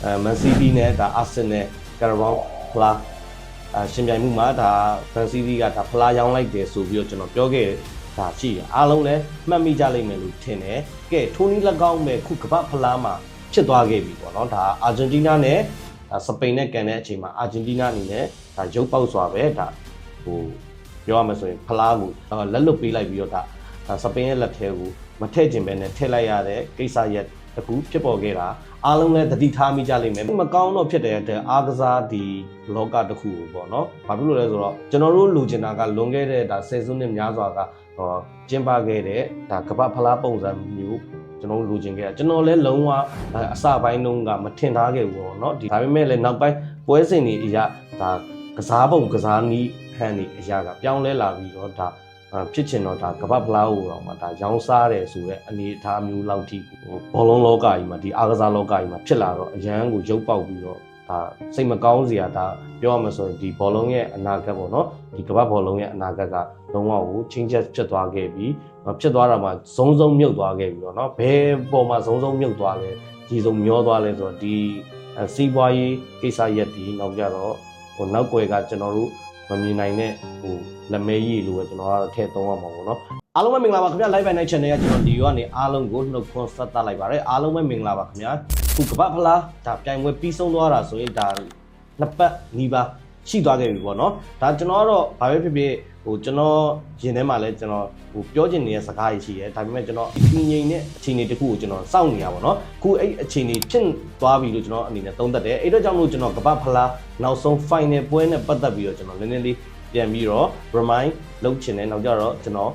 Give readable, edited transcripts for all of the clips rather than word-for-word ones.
မန်စီးတီးနဲ့ဒါအာဆင်နယ်ကာရာဘောင်းဖလားရှင်ပြိုင်မှုမှာဒါမန်စီးတီးကဒါဖလားရောင်းလိုက်တယ်ဆိုပြီးတော့ကျွန်တော်ပြောခဲ့ဒါရှိတယ်အားလုံးလည်းမှတ်မိကြလိမ့်မယ်လို့ထင်တယ်ကဲထိုနည်း၎င်းပဲခုကမ္ဘာဖလားမှာဖြစ်သွားခဲ့ပြီပေါ့နော်ဒါအာဂျင်တီးနားနဲ့စပိန်နဲ့ကန်တဲ့အချိန်မှာအာဂျင်တီးနားအနေနဲ့ဒါရုပ်ပေါက်စွာပဲဒါဟိုပြောရမယ်ဆိုရင်ဖလားကိုလက်လွတ်ပေးလိုက်ပြီးတော့ဒါစပိန်ရဲ့လက်ထဲကိုမထည့်ခြင်းပဲနဲ့ထည့်လိုက်ရတဲ့ကိစ္စရက်တခုဖြစ်ပေါ်ခဲ့တာအားလုံးလည်းသတိထားမိကြလိမ့်မယ်မကောင်းတော့ဖြစ်တဲ့အားကစားဒီလောကတစ်ခုကိုပေါ့နော်ဘာဖြစ်လို့လဲဆိုတော့ကျွန်တော်တို့လူကျင်တာကလွန်ခဲ့တဲ့ဒါဆယ်စုနှစ်များစွာကကျင်းပခဲ့တဲ့ဒါကမ္ဘာဖလားပုံစံမျိုးကျွန်တော်လူကျင်ခဲ့တာကျွန်တော်လည်းလုံးဝအစပိုင်းတုန်းကမထင်ထားခဲ့ဘူးပေါ့နော်ဒါပေမဲ့လည်းနောက်ပိုင်းပွဲစဉ်တွေအရာဒါကစားပုံကစားနည်းဟန်တွေအရာကပြောင်းလဲလာပြီးတော့ဒါဖြစ်ချင်တော့ဒါကမ္ဘာဖလားကိုတော့မှဒါရောင်းစားတယ်ဆိုတဲ့အနေအထားမျိုးလောက်ထိဘောလုံးလောကကြီးမှာဒီအားကစားလောကကြီးမှာဖြစ်လာတော့အရန်ကိုရုပ်ပေါက်ပြီးတော့ဒါစိတ်မကောင်းစရာဒါပြောရမှာဆိုရင်ဒီဘောလုံးရဲ့အနာဂတ်ပေါ့နော်ဒီကမ္ဘာဘောလုံးရဲ့အနာဂတ်ကလုံးဝကိုချင်းချက်ဖြစ်သွားခဲ့ပြီးဖြစ်သွားတာမှဇုံမြုပ်သွားခဲ့ပြီးတော့เนาะဘယ်ပေါ်မှာဇုံမြုပ်သွားလဲကြီးစုံမျောသွားလဲဆိုတော့ဒီစီးပွားရေးကိစ္စရက်ဒီနောက်ကြတော့နောက်ွယ်ကကျွန်တော်တို့မမြင်နိုင်တဲ့လက်မဲကြီးလို့ပဲကျွန်တော်ကတော့ထည့်သုံးရမှာပေါ့နော်အားလုံးပဲမင်္ဂလာပါခင်ဗျာ live by night channel ကကျွန်တော်ဒီရောကနေအားလုံးကိုနှုတ်ခွန်းဆက်သလိုက်ပါတယ်အားလုံးပဲမင်္ဂလာပါခင်ဗျာခုကမ္ဘာဖလားဒါပြိုင်ပွဲပြီးဆုံးသွားတာဆိုရင်ဒါနှစ်ပတ်နီးပါးရှိသွားခဲ့ပြီပေါ့နော်ဒါကျွန်တော်ကတော့ဘာပဲဖြစ်ဖြစ်ကျွန်တော်ရင်ထဲမှာလဲကျွန်တော်ပြောချင်နေတဲ့စကားကြီးရှိတယ်ဒါပေမဲ့ကျွန်တော်ဒီငိမ်တဲ့အခြေအနေတစ်ခုကိုကျွန်တော်စောင့်နေရပါတော့ခုအဲ့အခြေအနေဖြစ်သွားပြီလို့ကျွန်တော်အနေနဲ့သုံးသပ်တယ်အဲ့တော့ကြောင့်လို့ကျွန်တော်ကမ္ဘာဖလားနောက်ဆုံး final ပွဲနဲ့ပတ်သက်ပြီးတော့ကျွန်တော်နည်းနည်းလေးပြန်ပြီးတော့ remind လုပ်ချင်တယ်နောက်ကြတော့ကျွန်တော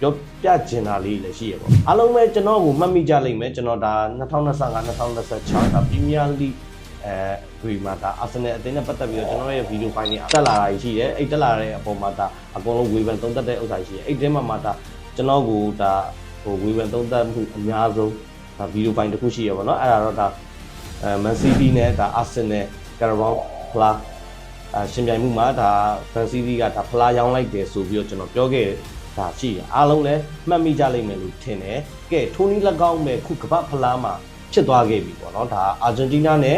်ပြောပြချင်တာလေးလည်းရှိရပေါ့အားလုံးပဲကျွန်တော်ကိုမှတ်မိကြလိမ့်မယ်ကျွန်တော်ဒါ2025-2026ဒါပရီးမီးယားလိဒီမှာဒါအာဆင်နယ်အသင်းနဲ့ပတ်သက်ပြီးတော့ကျွန်တော်ရဲ့ဗီဒီယိုဖိုင်တွေတက်လာတာရှိတယ်အဲ့တက်လာတဲ့အပေါ်မှာဒါအကုန်လုံးဝေဖန်သုံးသပ်တဲ့ဥစ္စာရှိတယ်အဲ့ဒီမှာဒါကျွန်တော်ကိုဒါဝေဖန်သုံးသပ်မှုအများဆုံးဒါဗီဒီယိုဖိုင်တစ်ခုရှိရပါတော့အဲ့ဒါတော့ဒါမန်စီးတီးနဲ့ဒါအာဆင်နယ်ကာရာဘောင်းဖလားရှင်ပြိုင်မှုမှာဒါမန်စီးတီးကဒါဖလားရောင်းလိုက်တယ်ဆိုပြီးတော့ကျွန်တော်ပြောခဲ့ဒါရှိတယ်အားလုံးလည်းမှတ်မိကြလိမ့်မယ်လို့ထင်တယ်ကဲထိုနည်း၎င်းပဲခုကမ္ဘာဖလားမှာဖြစ်သွားခဲ့ပြီပေါ့နော်ဒါအာဂျင်တီးနားနဲ့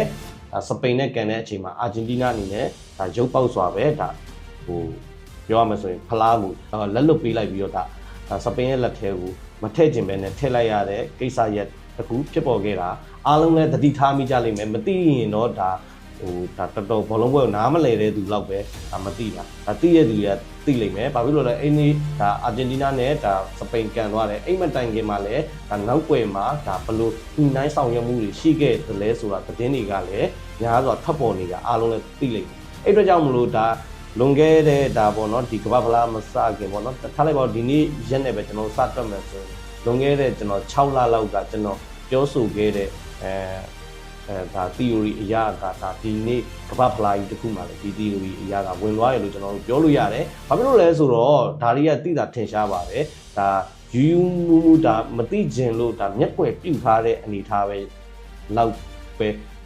စပိန်နဲ့ကန်တဲ့အချိန်မှာအာဂျင်တီးနားအနေနဲ့ဒါရုပ်ပေါက်စွာပဲဒါပြောရမယ်ဆိုရင်ဖလားကိုလက်လွတ်ပေးလိုက်ပြီးတော့ဒါစပိန်ရဲ့လက်ထဲကိုမထည့်ခြင်းပဲနဲ့ထည့်လိုက်ရတဲ့ကိစ္စရက်တခုဖြစ်ပေါ်ခဲ့တာအားလုံးလည်းသတိထားမိကြလိမ့်မယ်မသိရင်တော့ဒါတော်တော်ဘောလုံးပွဲကိုနားမလဲတဲ့သူလောက်ပဲဒါမသိတာဒါသိတဲ့သူတွေကသိလိမ့်မယ်ဘာဖြစ်လို့လဲအဲ့ဒီဒါအာဂျင်တီးနားနဲ့ဒါစပိန်ကန်သွားတယ်အဲ့မတိုင်ခင်မှာလည်းဒါနောက်ွယ်မှာဒါဘလို့ဒီနိုင်ဆောင်ရွက်မှုတွေရှိခဲ့တယ်လဲဆိုတာသတင်းတွေကလည်းများစွာထပ်ပေါ်နေတာအားလုံးလည်းသိလိမ့်မယ်အဲ့အတွက်ကြောင့်မလို့ဒါလွန်ခဲ့တဲ့ဒါပေါ့နော်ဒီကမ္ဘာဖလားမစခင်ပေါ့နော်ထားလိုက်ပါဒီနေ့ရက်နဲ့ပဲကျွန်တော်စတွက်မယ်ဆိုရင်လွန်ခဲ့တဲ့ကျွန်တော်6လလောက်ကကျွန်တော်ပြောဆိုခဲ့တဲ့ဒါ theory အရာကဒါဒီနေ့ကမ္ဘာဖလားကြီးတစ်ခုမှလည်းဒီ theory အရာကဝင်သွားရလို့ကျွန်တော်တို့ပြောလို့ရတယ်။ဘာဖြစ်လို့လဲဆိုတော့ဒါတွေကသိတာထင်ရှားပါတယ်။ဒါယူမူဒါမသိခြင်းလို့ဒါမျက်ွယ်ပြုတ်ထားတဲ့အနေထားပဲလောက်ပ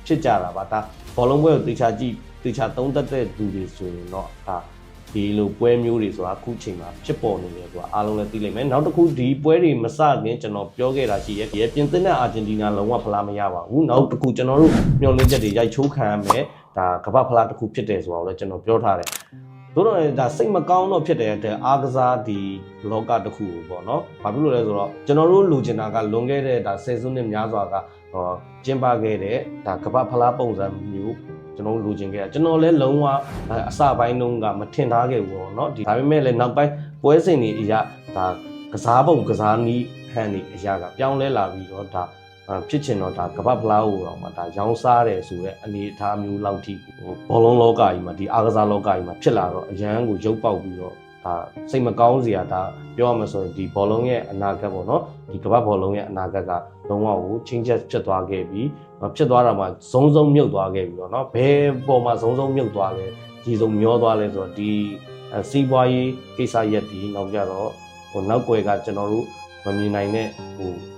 ဲဖြစ်ကြတာပါ။ဒါဘောလုံးပွဲကိုတေချာကြည့်တေချာသုံးသပ်တဲ့သူတွေဆိုရင်တော့ဒါဒီလိုပွဲမျိုးတွေဆိုတာအခုချိန်မှာဖြစ်ပေါ်နေတယ်ဆိုတာအားလုံးလည်းသိလိမ့်မယ်နောက်တစ်ခုဒီပွဲတွေမစခင်ကျွန်တော်ပြောခဲ့တာရှိရဲ့ပြင်သစ်နဲ့အာဂျင်တီးနားလုံးဝဖလားမရပါဘူးနောက်တစ်ခုကျွန်တော်တို့မျှော်လင့်ချက်တွေရိုက်ချိုးခံရမယ်ဒါကမ္ဘာဖလားတစ်ခုဖြစ်တယ်ဆိုတာကိုလည်းကျွန်တော်ပြောထားတယ်တို့တော့ဒါစိတ်မကောင်းတော့ဖြစ်တဲ့အားကစားဒီလောကတစ်ခုကိုပေါ့နော်ဘာဖြစ်လို့လဲဆိုတော့ကျွန်တော်တို့လူကျင်တာကလွန်ခဲ့တဲ့ဒါဆယ်စုနှစ်များစွာကကျင်းပခဲ့တဲ့ဒါကမ္ဘာဖလားပုံစံမျိုးကျွန်တော်လူကျင်ခဲ့တာကျွန်တော်လည်းလုံးဝအစပိုင်းတုန်းကမထင်ထားခဲ့ဘူးပေါ့နော်ဒါပေမဲ့လည်းနောက်ပိုင်းပွဲစဉ်တွေအရာဒါကစားပုံကစားနည်းဟန်တွေအရာကပြောင်းလဲလာပြီးတော့ဒါဖြစ်ချင်တော့ဒါကမ္ဘာဖလားကိုတော့မှဒါရောင်းစားတယ်ဆိုတဲ့အနေအထားမျိုးလောက်ထိဘောလုံးလောကကြီးမှာဒီအားကစားလောကကြီးမှာဖြစ်လာတော့အရန်ကိုရုပ်ပေါက်ပြီးတော့ဒါစိတ်မကောင်းစရာဒါပြောရမှာဆိုရင်ဒီဘောလုံးရဲ့အနာဂတ်ပေါ့နော်ဒီကမ္ဘာဘောလုံးရဲ့အနာဂတ်ကလုံးဝကိုချင်းချက်ဖြစ်သွားခဲ့ပြီးဖြစ်သွားတာမှဇုံမြုပ်သွားခဲ့ပြီးတော့เนาะဘယ်ပေါ်မှာဇုံမြုပ်သွားလဲကြီးစုံမျောသွားလဲဆိုတော့ဒီစီးပွားရေးကိစ္စရက်ဒီနောက်ကြတော့နောက်ွယ်ကကျွန်တော်တို့မမြင်နိုင်တဲ့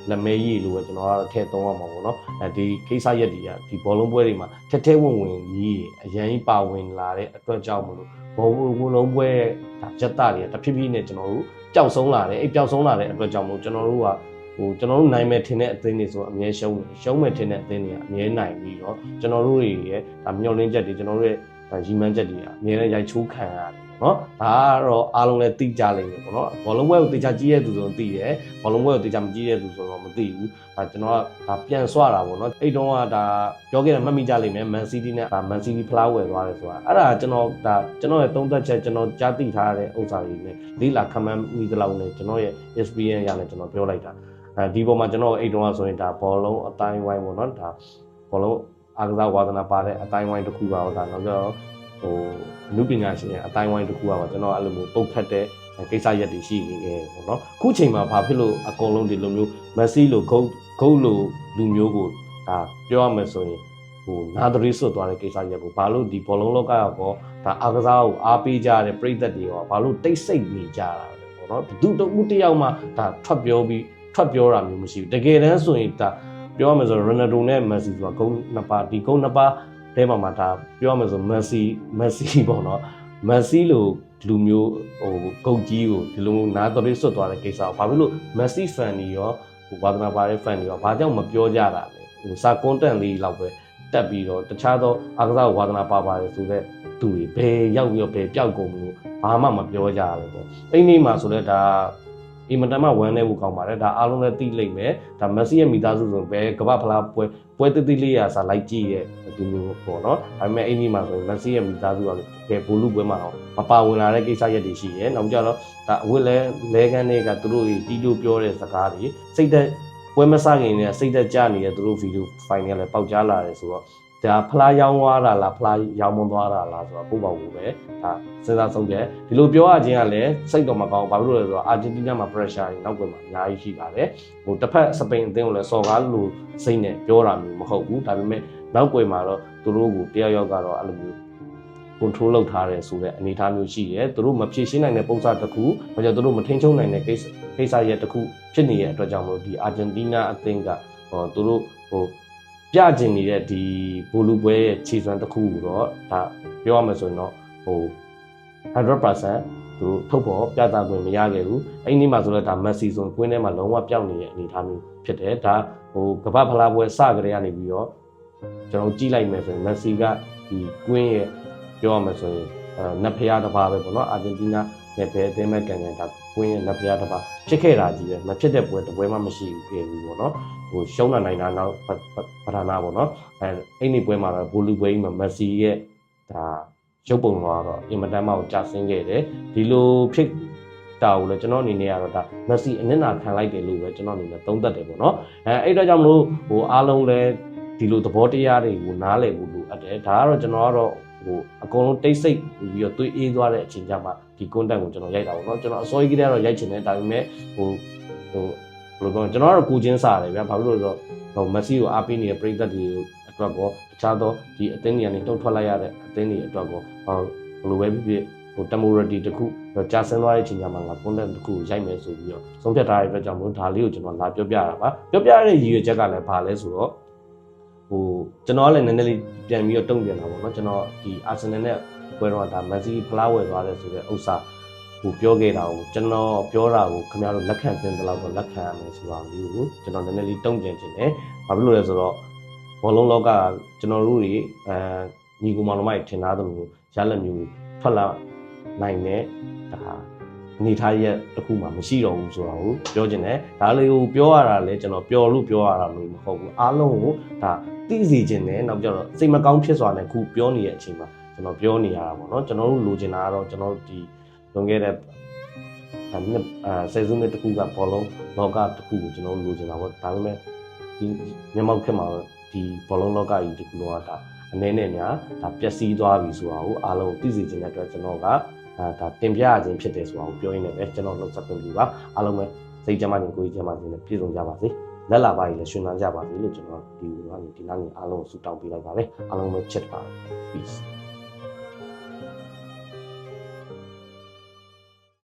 လက်မဲကြီးလို့ပဲကျွန်တော်ကတော့ထည့်သုံးရမှာပေါ့နော်ဒီကိစ္စရက်ဒီကဒီဘောလုံးပွဲတွေမှာထဲဝင်ကြီးအရန်ကြီးပါဝင်လာတဲ့အတွက်ကြောင့်မလို့ဘောလုံးပွဲဒါကြက်တာတွေကတဖြည်းဖြည်းနဲ့ကျွန်တော်တို့ပျောက်ဆုံးလာတယ်အဲ့ပျောက်ဆုံးလာတဲ့အတွက်ကြောင့်မလို့ကျွန်တော်တို့က ကျွန်တော်တို့နိုင်မဲ့ထင်တဲ့အသင်းတွေဆိုအမြဲရှုံးမဲ့ထင်တဲ့အသင်းတွေကအမြဲနိုင်ပြီးတော့ကျွန်တော်တို့ရဲ့ဒါမျောလင်းချက်တွေကျွန်တော်တို့ရဲ့ရီမန်းချက်တွေကအမြဲတမ်းရိုက်ချိုးခံရတယ်နော်ဒါကတော့အားလုံးလည်းသိကြလိမ့်မယ်ပေါ့နော်ဘောလုံးပွဲကိုတေချာကြီးရဲ့သူဆိုရင်သိတယ်ဘောလုံးပွဲကိုတေချာမကြီးတဲ့သူဆိုတော့မသိဘူးဒါကျွန်တော်ကဒါပြန်ဆွတာပေါ့နော်အဲ့တုန်းကဒါပြောခဲ့တယ်မှတ်မိကြလိမ့်မယ်မန်စီးတီးနဲ့ဒါမန်စီးတီးဖလားဝယ်သွားတယ်ဆိုတာအဲ့ဒါကျွန်တော်ရဲ့သုံးသက်ချက်ကျွန်တော်ကြားသိထားတဲ့ဥစ္စာတွေနဲ့လေးလာခမန်းမိသလောက်နဲ့ကျွန်တော်ရဲ့ experience ရနဲ့ကျွန်တော်ပြောလိုက်တာဒီပေါ်မှာကျွန်တော်အဲ့တုန်းကဆိုရင်ဒါဘောလုံးအတိုင်းဝိုင်းပေါ့နော်ဒါဘောလုံးအားကစားဝါသနာပါတဲ့အတိုင်းဝိုင်းတစ်ခုပါတော့ဒါနောက်ကျတော့နုပညာရှင်အတိုင်းဝိုင်းတစ်ခုပါကျွန်တော်အဲ့လိုမျိုးပုတ်ဖက်တဲ့ကိစ္စရက်တွေရှိနေတယ်ပေါ့နော်ခုချိန်မှာဘာဖြစ်လို့အကုန်လုံးဒီလိုမျိုးမက်ဆီလိုဂုတ်လိုလူမျိုးကိုဒါပြောရမယ်ဆိုရင်နာဒရီဆွတ်သွားတဲ့ကိစ္စရက်ကိုဘာလို့ဒီဘောလုံးလောကရောဒါအားကစားကိုအားပေးကြတဲ့ပြည်သက်တွေရောဘာလို့တိတ်ဆိတ်နေကြတာလဲပေါ့နော်ဘသူတဦးတယောက်မှဒါထွက်ပြောတာမျိုးမရှိဘူးတကယ်တမ်းဆိုရင်ဒါပြောရမယ်ဆိုရိုနယ်ဒိုနဲ့မက်ဆီဆိုတာဂုတ်နှစ်ပါးဒီဂုတ်နှစ်ပါးတဲမှာဒါပြောရမယ်ဆိုမက်ဆီပေါ့နော်မက်ဆီလိုလူမျိုးဂုတ်ကြီးကိုဒီလိုနားတော်လေးဆွတ်သွားတဲ့ကိစ္စကိုဘာဖြစ်လို့မက်ဆီဖန်တွေရောဝါသနာပါတဲ့ဖန်တွေရောဘာကြောင့်မပြောကြတာလဲစာကွန်တန်လေးလောက်ပဲတက်ပြီးတော့တခြားသောအားကစားဝါသနာပါတယ်ဆိုတဲ့သူတွေဘယ်ရောက်ပြီးတော့ဘယ်ပြောက်ကုန်လို့ဘာမှမပြောကြရဘူးပေါ့အဲ့ဒီမှာဆိုတော့ဒါအင်မတန်မှဝမ်းနေဖို့ကောင်းပါတယ်ဒါအားလုံးလည်းသိလိမ့်မယ်ဒါမက်ဆီရဲ့မိသားစုဆိုဘယ်ကမ္ဘာဖလားပွဲတိလေးရာစာလိုက်ကြည့်ရဲ့ဒီမျိုးပေါ့နော်ဒါပေမဲ့အဲ့ဒီမှာဆိုမက်ဆီရဲ့မိသားစုကဘယ်ဘိုလ်လူပွဲမှာတော့မပါဝင်လာတဲ့ကိစ္စရက်တွေရှိရဲ့နောက်ကြတော့ဒါအဝတ်လဲကန်းတွေကသူတို့တီးလို့ပြောတဲ့စကားတွေစိတ်သက်ပွဲမစခင်နဲ့စိတ်သက်ကြနေတဲ့သူတို့ဗီဒီယိုဖိုင်တွေလည်းပေါက်ကြားလာတယ်ဆိုတော့ဒါဖလားရောင်းသွားတာလားဖလားရောင်းမသွားတာလားဆိုတော့ကိုယ့်ဘောက်ကိုပဲဒါစဉ်းစားဆုံးဖြတ်ဒီလိုပြောရခြင်းကလည်းစိတ်တော်မကောင်းဘာဖြစ်လို့လဲဆိုတော့အာဂျင်တီးနားမှာ pressure တွေနောက်ကွယ်မှာအများကြီးရှိပါတယ်တစ်ဖက်စပိန်အသင်းကိုလည်းစော်ကားလို့စိတ်နဲ့ပြောတာမျိုးမဟုတ်ဘူးဒါပေမဲ့နောက်ကွယ်မှာတော့သူတို့ကိုတယောက်ကတော့အဲ့လိုမျိုး control လုပ်ထားတယ်ဆိုတဲ့အနေအထားမျိုးရှိရဲသူတို့မဖြေရှင်းနိုင်တဲ့ပုံစံတစ်ခုဘာကြောင့်သူတို့မထိန်းချုပ်နိုင်တဲ့ကိစ္စရဲ့တစ်ခုဖြစ်နေတဲ့အတွက်ကြောင့်မလို့ဒီအာဂျင်တီးနားအသင်းကသူတို့ပြကျင်နေတဲ့ဒီဘူလူပွဲရဲ့ခြေစွမ်းတစ်ခုကိုတော့ဒါပြောရမယ်ဆိုရင်တော့100% သူတို့ထုတ်ဖို့ပြသခွင့်မရခဲ့ဘူးအဲ့ဒီမှာဆိုတော့ဒါမက်ဆီဆိုကွင်းထဲမှာလုံးဝပျောက်နေတဲ့အနေအထားမျိုးဖြစ်တယ်ဒါကမ္ဘာဖလားပွဲစကြတဲ့ကနေပြီးတော့ကျွန်တော်ကြည့်လိုက်မယ်ဆိုရင်မက်ဆီကဒီကွင်းရဲ့ပြောရမယ်ဆိုရင်နတ်ဖျားတစ်ပါးပဲပေါ့နော်အာဂျင်တီးနားနဲ့ဘယ်အသင်းမဲ့ကန်ဒါကွင်းရဲ့နတ်ဖျားတစ်ပါးဖြစ်ခဲ့တာကြီးပဲမဖြစ်တဲ့ပွဲတစ်ပွဲမှမရှိခဲ့ဘူးပေါ့နော်ရှုံးနိုင်တာနောက်ပထနာပေါ့နော်အဲ့ဒီပွဲမှာတော့ဘူလူပွဲကြီးမှာမက်ဆီရဲ့ဒါရုပ်ပုံတော့အင်မတန်မှကြာဆင်းခဲ့တယ်ဒီလိုဖြစ်တာကိုလည်းကျွန်တော်အနေနဲ့ကတော့ဒါမက်ဆီအနစ်နာခံလိုက်တယ်လို့ပဲကျွန်တော်အနေနဲ့သုံးသပ်တယ်ပေါ့နော်အဲ့တော့ကြောင့်မလို့အားလုံးလည်းဒီလိုသဘောတရားတွေကိုနားလည်ဖို့လိုအပ်တယ်ဒါကတော့ကျွန်တော်ကတော့အကုန်လုံးတိတ်ဆိတ်ပြီးတော့သွေးအေးသွားတဲ့အချိန်ကျမှဒီ content ကိုကျွန်တော်ရိုက်တာပေါ့နော်ကျွန်တော်အစောကြီးကတည်းကတော့ရိုက်ချင်တယ်ဒါပေမဲ့ဘယ်လိုပြောကျွန်တော်ကတော့ကိုချင်းစားတယ်ဗျာဘာဖြစ်လို့လဲဆိုတော့မက်ဆီကိုအားပေးနေတဲ့ပရိသတ်တွေအတွက်ပေါ့တခြားသောဒီအသင်းတွေကနေတုံ့ထွက်လိုက်ရတဲ့အသင်းတွေအတွက်ပေါ့ဘယ်လိုပဲဖြစ်ဖြစ်temporary တခုကြာဆင်းသွားတဲ့အချိန်ကျမှငါ content တခုကိုရိုက်မယ်ဆိုပြီးတော့ဆုံးဖြတ်ထားတဲ့အတွက်ကြောင့်မို့ဒါလေးကိုကျွန်တော်လာပြောပြတာပါပြောပြရတဲ့ရည်ရွယ်ချက်ကလည်းဘာလဲဆိုတော့ကျွန်တော်ကလည်းနည်းနည်းလေးပြန်ပြီးတော့တုံ့ပြန်တာပေါ့နော်ကျွန်တော်ဒီအာဆင်နယ်နဲ့ပွဲတော့ဒါမက်ဆီဖလားဝယ်သွားတယ်ဆိုတဲ့ဥစ္စာပြောခဲ့တာကိုကျွန်တော်ပြောတာကိုခင်ဗျားတို့လက်ခံတင်တယ်လို့တော့လက်ခံရမယ်ဆိုတာလေးကိုကျွန်တော်နည်းနည်းလေးတုံ့ပြန်ခြင်းတယ်ဘာဖြစ်လို့လဲဆိုတော့ဘောလုံးလောကကျွန်တော်တို့တွေညီကောင်မောင်နှမတွေထင်သားသလိုရလက်မျိုးထွက်လာနိုင်တဲ့ဒါအနေထားရက်တစ်ခုမှမရှိတော့ဘူးဆိုတာကိုပြောချင်တယ်ဒါလေးကိုပြောရတာလဲကျွန်တော်ပျော်လို့ပြောရတာမျိုးမဟုတ်ဘူးအားလုံးကိုဒါသိစေချင်တယ်နောက်ကျတော့စိတ်မကောင်းဖြစ်စွာနဲ့ခုပြောနေတဲ့အချိန်မှာကျွန်တော်ပြောနေရတာပေါ့နော်ကျွန်တော်တို့လိုချင်တာကတော့ကျွန်တော်တို့ဒီလွန်ခဲ့တဲ့ဆယ်စုနှစ်တစ်ခုကဘောလုံးလောကတစ်ခုကိုကျွန်တော်တို့လိုချင်တာပေါ့ဒါပေမဲ့ဒီမြန်မာခေတ်မှာဒီဘောလုံးလောကကြီးတစ်ခုလုံးကဒါအနေနဲ့ညာဒါပျက်စီးသွားပြီဆိုတာကိုအားလုံးသိစေချင်တဲ့အတွက်ကျွန်တော်ကဒါတင်ပြရခြင်းဖြစ်တယ်ဆိုတာကိုပြောရင်းနဲ့ပဲကျွန်တော်နှုတ်ဆက်ခွင့်ပြုပါအားလုံးပဲစိတ်ကြမ်းမှနေကိုယ်ကြီးကြမ်းမှနေပြည့်စုံကြပါစေလက်လာပါကြီးလည်းရှင်လန်းကြပါစေလို့ကျွန်တော်ဒီလိုကနေဒီနောက်နေအားလုံးကိုဆုတောင်းပေးလိုက်ပါပဲအားလုံးပဲချစ်ပါ peace